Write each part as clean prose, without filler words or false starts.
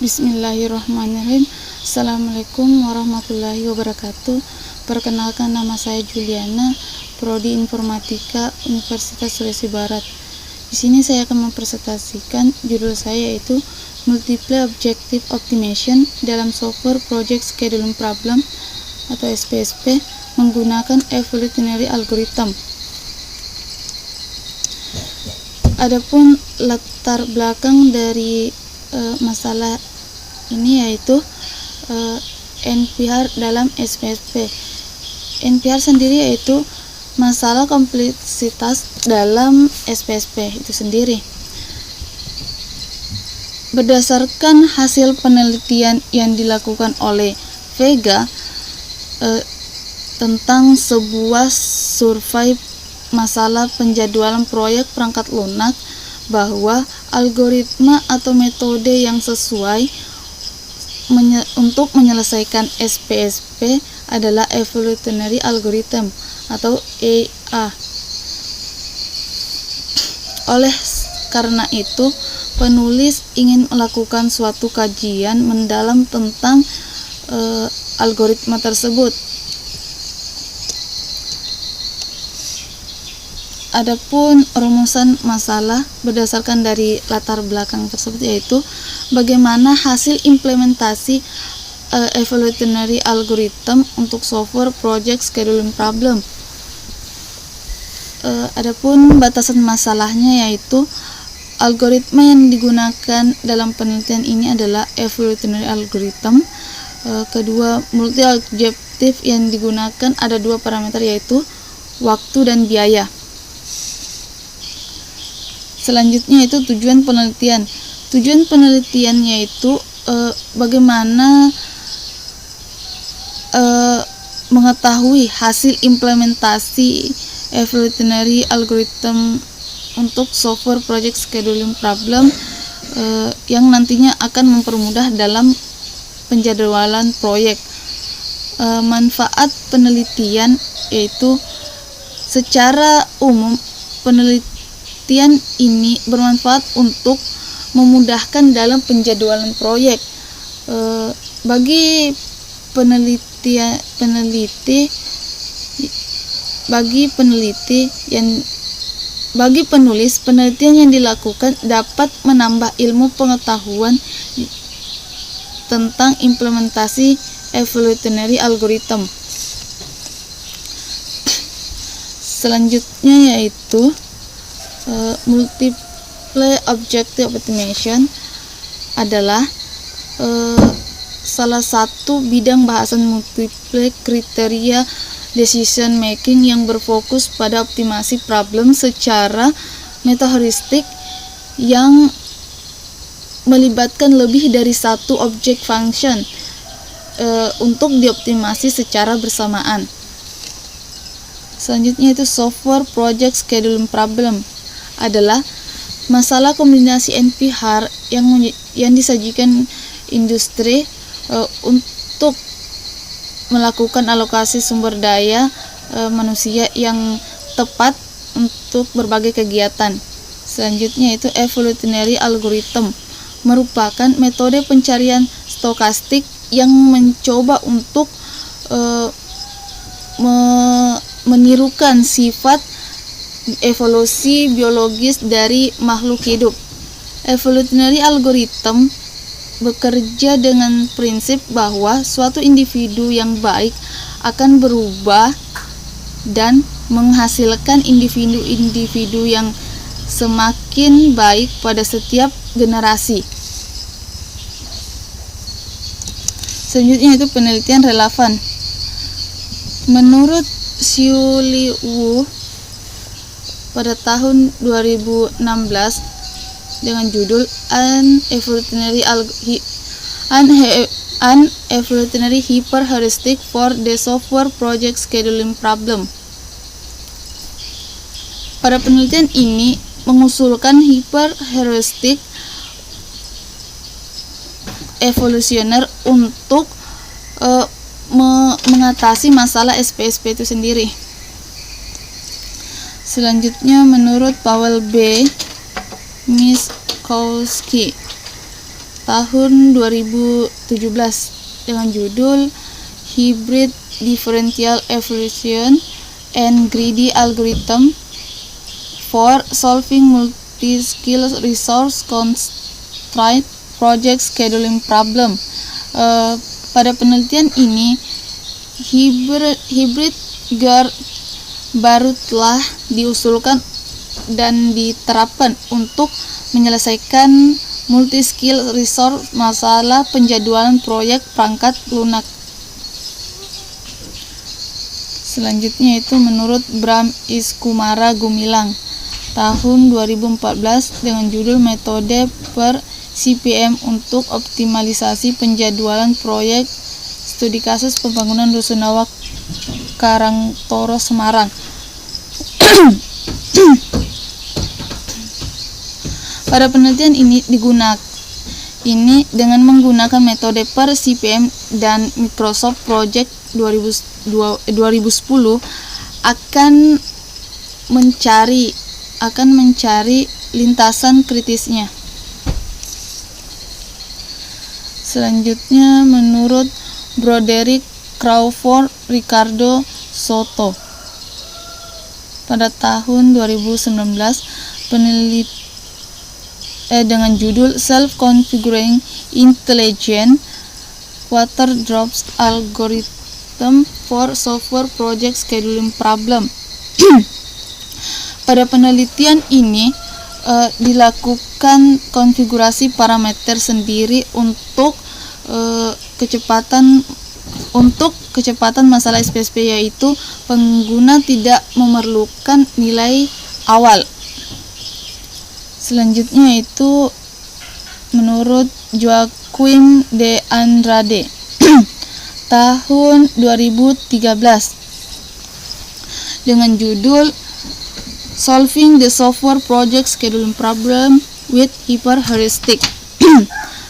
Bismillahirrahmanirrahim. Assalamualaikum warahmatullahi wabarakatuh. Perkenalkan, nama saya Juliana, Prodi Informatika Universitas Sulawesi Barat. Di sini saya akan mempresentasikan judul saya, yaitu Multiple Objective Optimization dalam Software Project Scheduling Problem atau SPSP menggunakan Evolutionary Algorithm. Adapun latar belakang dari masalah ini yaitu NPR dalam SPSP. NPR sendiri yaitu masalah kompleksitas dalam SPSP itu sendiri. Berdasarkan hasil penelitian yang dilakukan oleh Vega tentang sebuah survei masalah penjadwalan proyek perangkat lunak, bahwa algoritma atau metode yang sesuai untuk menyelesaikan SPSP adalah Evolutionary Algorithm atau EA. Oleh karena itu, penulis ingin melakukan suatu kajian mendalam tentang algoritma tersebut. Adapun rumusan masalah berdasarkan dari latar belakang tersebut yaitu bagaimana hasil implementasi evolutionary algorithm untuk software project scheduling problem. Adapun batasan masalahnya yaitu algoritma yang digunakan dalam penelitian ini adalah evolutionary algorithm. Kedua, multi objektif yang digunakan ada dua parameter yaitu waktu dan biaya. Selanjutnya itu tujuan penelitian. Tujuan penelitian yaitu bagaimana mengetahui hasil implementasi evolutionary algorithm untuk software project scheduling problem yang nantinya akan mempermudah dalam penjadwalan proyek. Manfaat penelitian yaitu secara umum penelitian ini bermanfaat untuk memudahkan dalam penjadwalan proyek. Bagi penulis, penelitian yang dilakukan dapat menambah ilmu pengetahuan tentang implementasi evolutionary algorithm. Selanjutnya yaitu multiple objective optimization adalah salah satu bidang bahasan multiple kriteria decision making yang berfokus pada optimasi problem secara metaheuristik yang melibatkan lebih dari satu objek function untuk dioptimasi secara bersamaan. Selanjutnya itu software project scheduling problem adalah masalah kombinasi NPR yang disajikan industri untuk melakukan alokasi sumber daya manusia yang tepat untuk berbagai kegiatan. Selanjutnya itu evolutionary algorithm merupakan metode pencarian stokastik yang mencoba untuk menirukan sifat evolusi biologis dari makhluk hidup. Evolutionary algorithm bekerja dengan prinsip bahwa suatu individu yang baik akan berubah dan menghasilkan individu-individu yang semakin baik pada setiap generasi. Selanjutnya itu penelitian relevan. Menurut Xiu Li Wu pada tahun 2016 dengan judul An Evolutionary Hyperheuristic for the Software Project Scheduling Problem. Pada penelitian ini mengusulkan hyperheuristic evolusioner untuk mengatasi masalah SPSP itu sendiri. Selanjutnya menurut Powell B. Miskowski tahun 2017 dengan judul Hybrid Differential Evaluation and Greedy Algorithm for Solving Multi-Skill Resource Constraint Project Scheduling Problem. Pada penelitian ini, hybrid GAR baru telah diusulkan dan diterapkan untuk menyelesaikan multi-skill resource masalah penjadwalan proyek perangkat lunak. Selanjutnya itu menurut Bram Iskumara Gumilang tahun 2014 dengan judul Metode per CPM untuk optimalisasi penjadwalan proyek studi kasus pembangunan Rusunawa Karangtoro Semarang. Pada penelitian ini dengan menggunakan metode per CPM dan Microsoft Project 2010 akan mencari lintasan kritisnya. Selanjutnya menurut Broderick Crawford Ricardo Soto pada tahun 2019 dengan judul Self-Configuring Intelligent Water Drops Algorithm for Software Project Scheduling Problem. Pada penelitian ini dilakukan konfigurasi parameter sendiri untuk kecepatan masalah SPSP, yaitu pengguna tidak memerlukan nilai awal. Selanjutnya itu menurut Joaquim de Andrade tahun 2013 dengan judul Solving the Software Project Scheduling Problem with Hyperheuristic.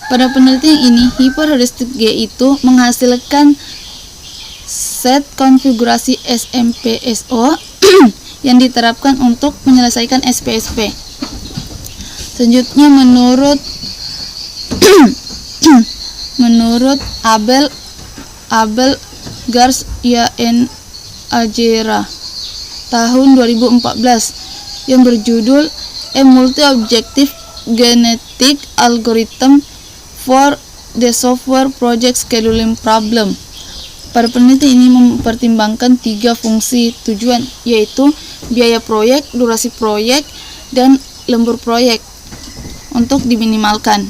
Pada penelitian ini, hyperheuristic G itu menghasilkan set konfigurasi SMPSO yang diterapkan untuk menyelesaikan SPSP. Selanjutnya menurut Abel Garcia and Ajera tahun 2014 yang berjudul A Multi-Objective Genetic Algorithm for the Software Project Scheduling Problem. Pada penelitian ini mempertimbangkan 3 fungsi tujuan, yaitu biaya proyek, durasi proyek, dan lembur proyek untuk diminimalkan.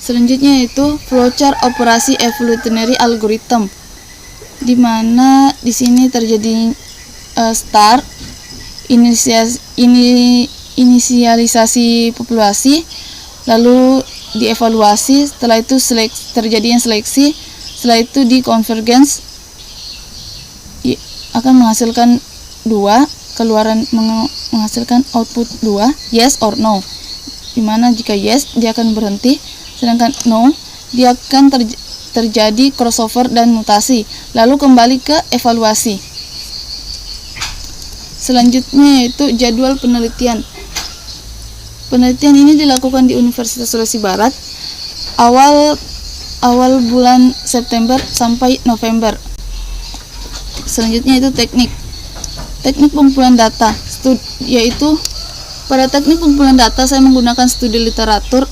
Selanjutnya itu flowchart operasi evolutionary algorithm, di mana di sini terjadi start, inisialisasi populasi, lalu dievaluasi, setelah itu terjadi seleksi, setelah itu di convergence akan menghasilkan menghasilkan output 2, yes or no, dimana jika yes dia akan berhenti, sedangkan no dia akan terjadi crossover dan mutasi, lalu kembali ke evaluasi. Selanjutnya yaitu jadwal penelitian. Penelitian ini dilakukan di Universitas Sulawesi Barat awal bulan September sampai November. Selanjutnya itu teknik pengumpulan data, yaitu pada teknik pengumpulan data saya menggunakan studi literatur.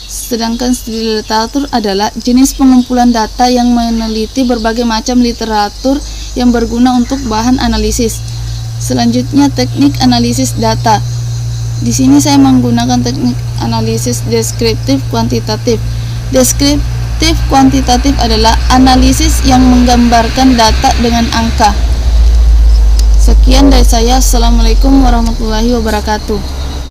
Sedangkan studi literatur adalah jenis pengumpulan data yang meneliti berbagai macam literatur yang berguna untuk bahan analisis. Selanjutnya teknik analisis data. Di sini saya menggunakan teknik analisis deskriptif kuantitatif. Deskriptif kuantitatif adalah analisis yang menggambarkan data dengan angka. Sekian dari saya. Assalamualaikum warahmatullahi wabarakatuh.